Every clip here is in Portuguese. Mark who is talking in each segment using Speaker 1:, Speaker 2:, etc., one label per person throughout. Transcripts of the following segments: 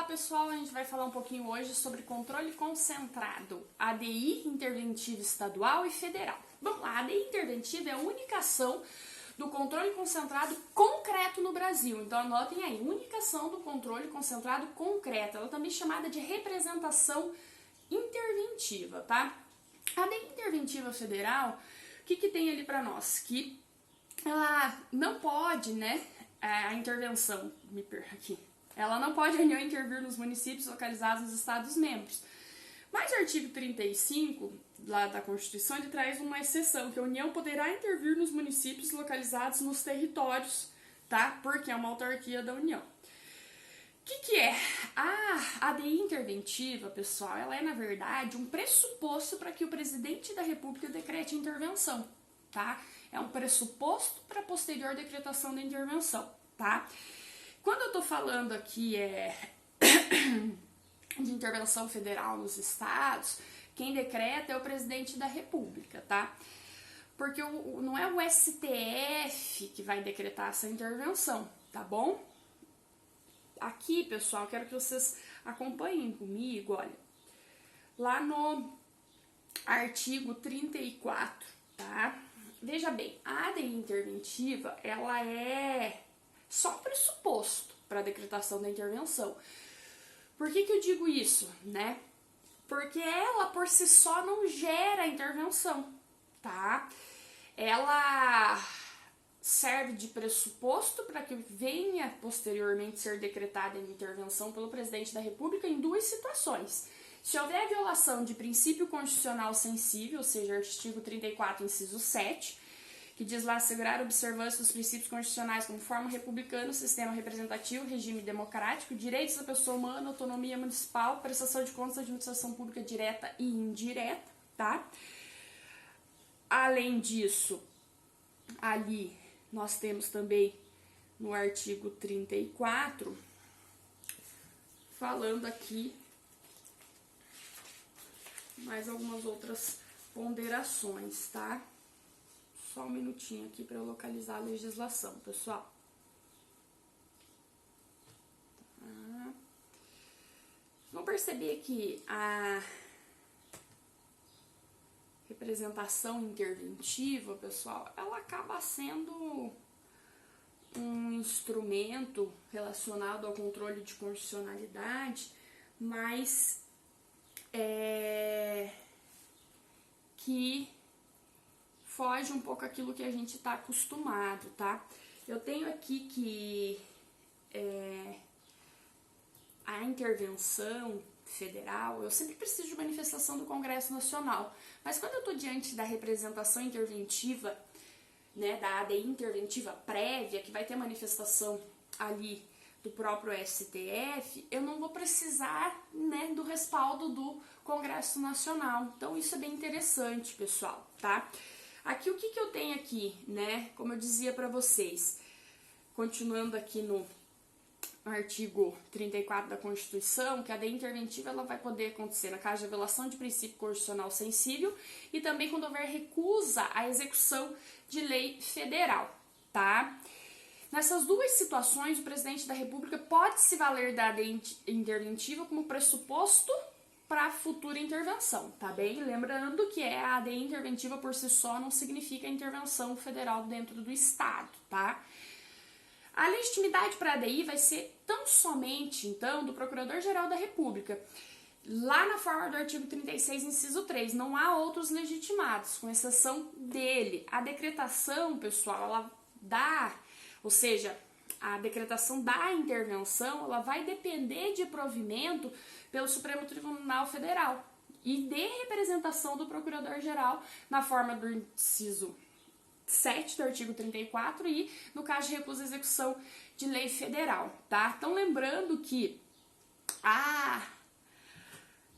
Speaker 1: pessoal, a gente vai falar um pouquinho hoje sobre controle concentrado, ADI interventiva estadual e federal. Vamos lá, a ADI interventiva é a única ação do controle concentrado concreto no Brasil. Então anotem aí, única ação do controle concentrado concreto. Ela também é chamada de representação interventiva, tá? A ADI interventiva federal, o que tem ali para nós? Que ela não pode, a intervenção, me perca aqui. Ela não pode, a União, intervir nos municípios localizados nos Estados-membros. Mas o artigo 35 lá da Constituição, ele traz uma exceção, que a União poderá intervir nos municípios localizados nos territórios, tá? Porque é uma autarquia da União. O que é? A ADI interventiva, pessoal, ela é, na verdade, um pressuposto para que o presidente da República decrete a intervenção, tá? É um pressuposto para posterior decretação da intervenção, tá? Quando eu tô falando aqui de intervenção federal nos estados, quem decreta é o presidente da República, tá? Porque não é o STF que vai decretar essa intervenção, tá bom? Aqui, pessoal, quero que vocês acompanhem comigo, olha. Lá no artigo 34, tá? Veja bem, a ADI interventiva, ela é só um pressuposto para a decretação da intervenção. Por que eu digo isso, né? Porque ela por si só não gera intervenção, tá? Ela serve de pressuposto para que venha posteriormente ser decretada a intervenção pelo presidente da República em duas situações. Se houver violação de princípio constitucional sensível, ou seja, artigo 34, inciso 7, que diz lá assegurar a observância dos princípios constitucionais como forma republicana, sistema representativo, regime democrático, direitos da pessoa humana, autonomia municipal, prestação de contas da administração pública direta e indireta, tá? Além disso, ali nós temos também no artigo 34, falando aqui mais algumas outras ponderações, tá? Só um minutinho aqui para eu localizar a legislação, pessoal. Tá. Vamos perceber que a representação interventiva, pessoal, ela acaba sendo um instrumento relacionado ao controle de constitucionalidade, mas que foge um pouco aquilo que a gente está acostumado, tá? Eu tenho aqui que a intervenção federal, eu sempre preciso de manifestação do Congresso Nacional, mas quando eu estou diante da representação interventiva, da ADI interventiva prévia, que vai ter manifestação ali do próprio STF, eu não vou precisar, do respaldo do Congresso Nacional. Então isso é bem interessante, pessoal, tá? Aqui, o que eu tenho aqui, como eu dizia para vocês, continuando aqui no artigo 34 da Constituição, que a ADI interventiva ela vai poder acontecer na caso de violação de princípio constitucional sensível e também quando houver recusa à execução de lei federal, tá? Nessas duas situações, o presidente da República pode se valer da ADI interventiva como pressuposto para futura intervenção, tá bem? Lembrando que a ADI interventiva por si só não significa intervenção federal dentro do estado, tá? A legitimidade para a ADI vai ser tão somente, então, do Procurador-Geral da República. Lá na forma do artigo 36, inciso 3, não há outros legitimados, com exceção dele. A decretação, pessoal, ela dá, ou seja, a decretação da intervenção, ela vai depender de provimento pelo Supremo Tribunal Federal e de representação do Procurador-Geral na forma do inciso 7 do artigo 34 e no caso de recusa à execução de lei federal, tá? Então, lembrando que a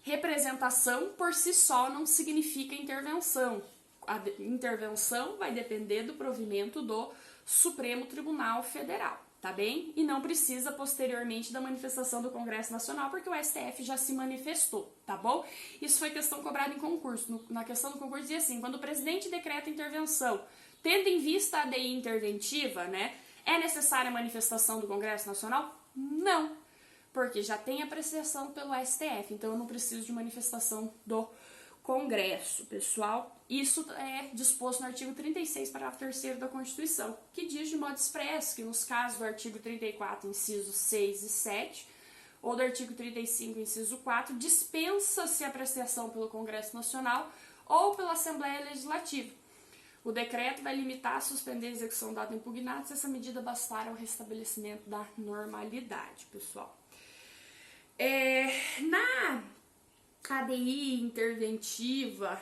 Speaker 1: representação por si só não significa intervenção. A intervenção vai depender do provimento do Supremo Tribunal Federal, tá bem? E não precisa posteriormente da manifestação do Congresso Nacional, porque o STF já se manifestou, tá bom? Isso foi questão cobrada em concurso. Na questão do concurso dizia assim, quando o presidente decreta intervenção, tendo em vista a ADI interventiva, é necessária a manifestação do Congresso Nacional? Não. porque já tem apreciação pelo STF, então eu não preciso de manifestação do Congresso, pessoal. Isso é disposto no artigo 36, parágrafo 3º da Constituição, que diz de modo expresso que nos casos do artigo 34, incisos 6 e 7, ou do artigo 35, inciso 4, dispensa-se a apreciação pelo Congresso Nacional ou pela Assembleia Legislativa. O decreto vai limitar, suspender a execução do ato impugnado se essa medida bastar ao restabelecimento da normalidade, pessoal. Na ADI interventiva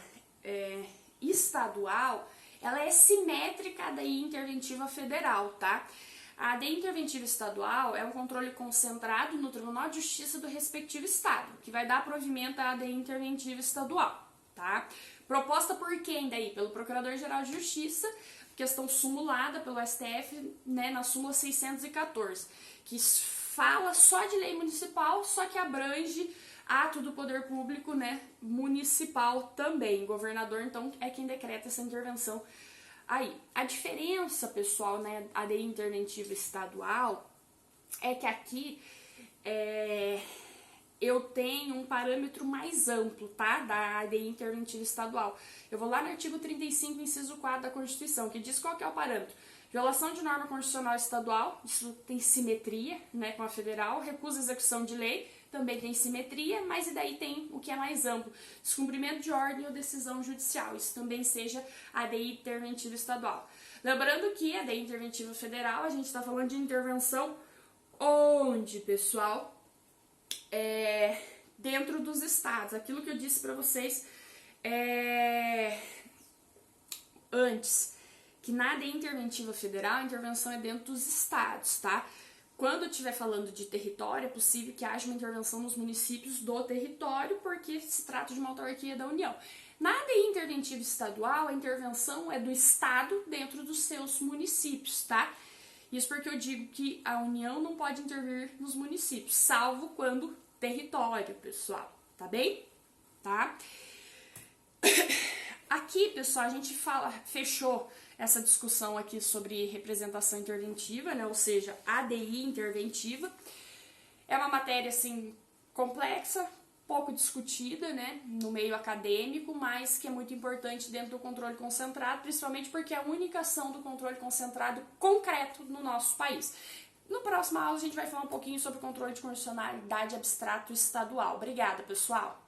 Speaker 1: estadual, ela é simétrica à ADI interventiva federal, tá? A ADI interventiva estadual é um controle concentrado no Tribunal de Justiça do respectivo estado, que vai dar provimento à ADI interventiva estadual, tá? Proposta por quem daí? Pelo Procurador-Geral de Justiça, questão sumulada pelo STF, né, na súmula 614, que fala só de lei municipal, só que abrange ato do poder público, né, municipal também. O governador, então, é quem decreta essa intervenção aí. A diferença, pessoal, né, ADI interventiva estadual, é que aqui eu tenho um parâmetro mais amplo, tá, da ADI interventiva estadual. Eu vou lá no artigo 35, inciso 4 da Constituição, que diz qual que é o parâmetro. Violação de norma constitucional estadual, isso tem simetria, né, com a federal. Recusa execução de lei, também tem simetria, mas e daí tem o que é mais amplo. Descumprimento de ordem ou decisão judicial, isso também seja ADI interventiva estadual. Lembrando que a ADI interventiva federal, a gente está falando de intervenção onde, pessoal? Dentro dos estados. Aquilo que eu disse para vocês antes, que na ADI interventiva federal, a intervenção é dentro dos estados, tá? Quando eu estiver falando de território, é possível que haja uma intervenção nos municípios do território, porque se trata de uma autarquia da União. Na ADI interventiva estadual, a intervenção é do estado dentro dos seus municípios, tá? Isso porque eu digo que a União não pode intervir nos municípios, salvo quando território, pessoal, tá bem? Tá? Aqui, pessoal, a gente fechou essa discussão aqui sobre representação interventiva, né? Ou seja, ADI interventiva. É uma matéria, assim, complexa, pouco discutida, né, no meio acadêmico, mas que é muito importante dentro do controle concentrado, principalmente porque é a única ação do controle concentrado concreto no nosso país. No próximo aula a gente vai falar um pouquinho sobre o controle de condicionalidade abstrato estadual. Obrigada, pessoal!